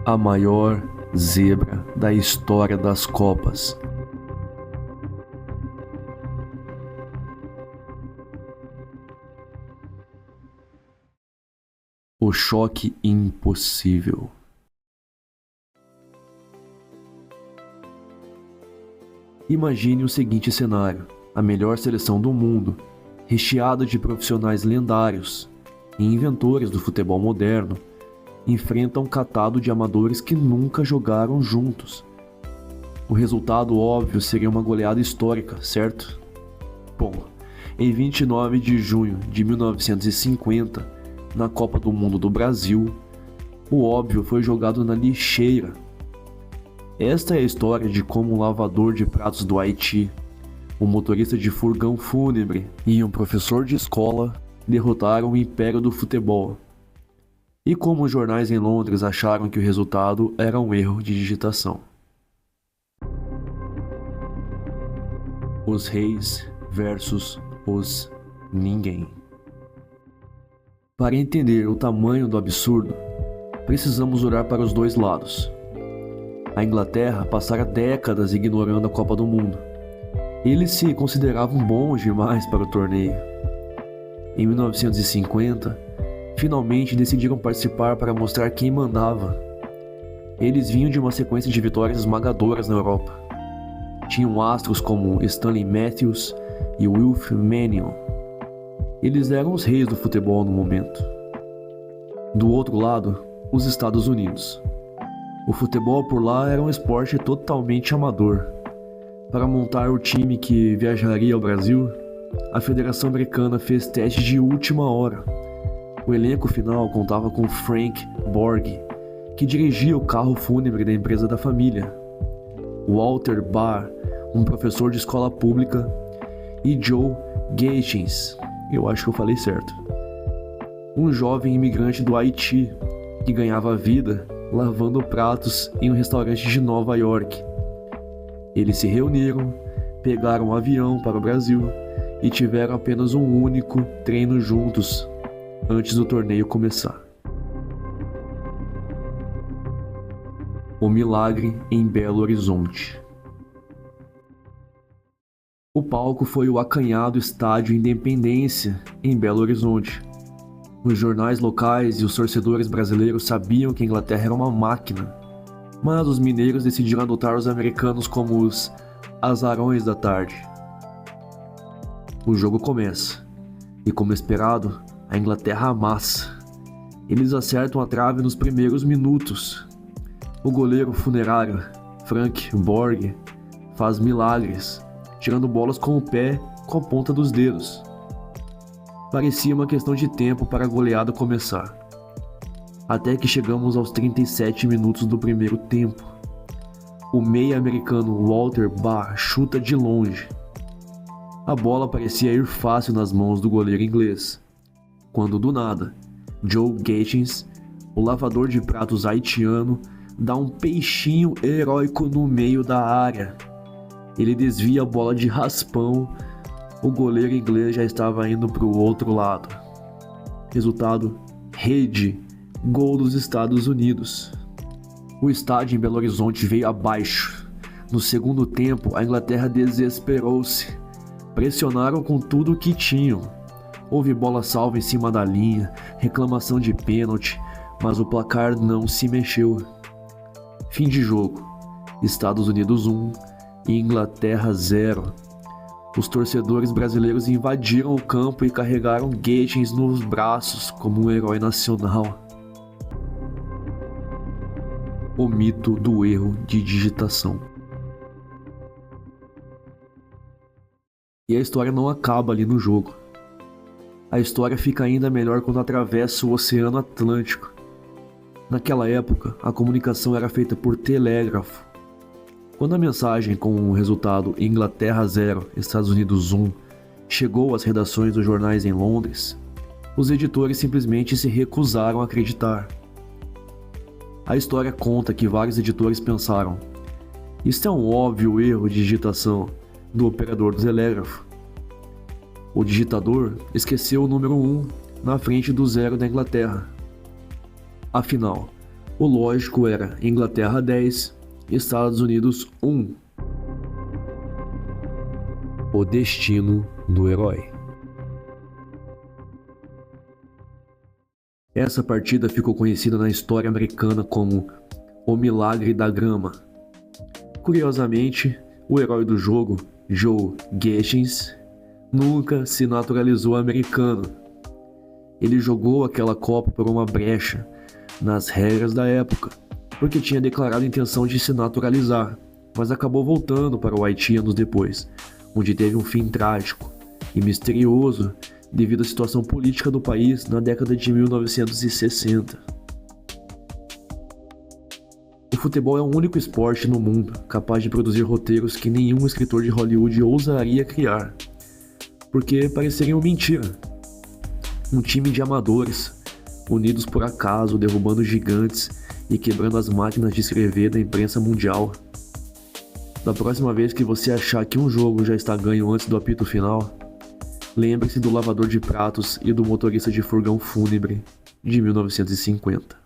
a maior zebra da história das Copas. O choque impossível. Imagine o seguinte cenário: a melhor seleção do mundo, recheada de profissionais lendários e inventores do futebol moderno, enfrenta um catado de amadores que nunca jogaram juntos. O resultado óbvio seria uma goleada histórica, certo? Bom, em 29 de junho de 1950, na Copa do Mundo do Brasil, o óbvio foi jogado na lixeira. Esta é a história de como um lavador de pratos do Haiti, um motorista de furgão fúnebre e um professor de escola derrotaram o império do futebol. E como os jornais em Londres acharam que o resultado era um erro de digitação. Os reis versus os ninguém. Para entender o tamanho do absurdo, precisamos olhar para os dois lados. A Inglaterra passara décadas ignorando a Copa do Mundo. Eles se consideravam bons demais para o torneio. Em 1950, finalmente decidiram participar para mostrar quem mandava. Eles vinham de uma sequência de vitórias esmagadoras na Europa. Tinham astros como Stanley Matthews e Wilf Mannion. Eles eram os reis do futebol no momento. Do outro lado, os Estados Unidos. O futebol por lá era um esporte totalmente amador. Para montar o time que viajaria ao Brasil, a Federação Americana fez testes de última hora. O elenco final contava com Frank Borg, que dirigia o carro fúnebre da empresa da família, Walter Barr, um professor de escola pública, e Joe Gaetens, eu acho que eu falei certo, um jovem imigrante do Haiti que ganhava vida lavando pratos em um restaurante de Nova York. Eles se reuniram, pegaram um avião para o Brasil e tiveram apenas um único treino juntos antes do torneio começar. O milagre em Belo Horizonte. O palco foi o acanhado Estádio Independência, em Belo Horizonte. Os jornais locais e os torcedores brasileiros sabiam que a Inglaterra era uma máquina, mas os mineiros decidiram adotar os americanos como os azarões da tarde. O jogo começa, e como esperado, a Inglaterra amassa. Eles acertam a trave nos primeiros minutos. O goleiro funerário, Frank Borg, faz milagres, tirando bolas com o pé com a ponta dos dedos. Parecia uma questão de tempo para a goleada começar. Até que chegamos aos 37 minutos do primeiro tempo. O meia americano Walter Barr chuta de longe. A bola parecia ir fácil nas mãos do goleiro inglês, quando do nada, Joe Gaetens, o lavador de pratos haitiano, dá um peixinho heróico no meio da área. Ele desvia a bola de raspão. O goleiro inglês já estava indo para o outro lado. Resultado: rede, gol dos Estados Unidos. O estádio em Belo Horizonte veio abaixo. No segundo tempo, a Inglaterra desesperou-se. Pressionaram com tudo o que tinham. Houve bola salva em cima da linha, reclamação de pênalti, mas o placar não se mexeu. Fim de jogo: Estados Unidos 1 e Inglaterra 0. Os torcedores brasileiros invadiram o campo e carregaram Gaetens nos braços como um herói nacional. O mito do erro de digitação. E a história não acaba ali no jogo. A história fica ainda melhor quando atravessa o Oceano Atlântico. Naquela época, a comunicação era feita por telégrafo. Quando a mensagem com o resultado Inglaterra 0, Estados Unidos 1 chegou às redações dos jornais em Londres, os editores simplesmente se recusaram a acreditar. A história conta que vários editores pensaram: "Isso é um óbvio erro de digitação do operador do telégrafo. O digitador esqueceu o número 1 na frente do 0 da Inglaterra." Afinal, O lógico era Inglaterra 10, Estados Unidos 1. O destino do herói. Essa partida ficou conhecida na história americana como o Milagre da Grama. Curiosamente, o herói do jogo, Joe Geschins, nunca se naturalizou americano. Ele jogou aquela Copa por uma brecha nas regras da época, porque tinha declarado a intenção de se naturalizar, mas acabou voltando para o Haiti anos depois, onde teve um fim trágico e misterioso devido à situação política do país na década de 1960. O futebol é o único esporte no mundo capaz de produzir roteiros que nenhum escritor de Hollywood ousaria criar, porque pareceriam mentira. Um time de amadores, unidos por acaso, derrubando gigantes e quebrando as máquinas de escrever da imprensa mundial. Da próxima vez que você achar que um jogo já está ganho antes do apito final, lembre-se do lavador de pratos e do motorista de furgão fúnebre de 1950.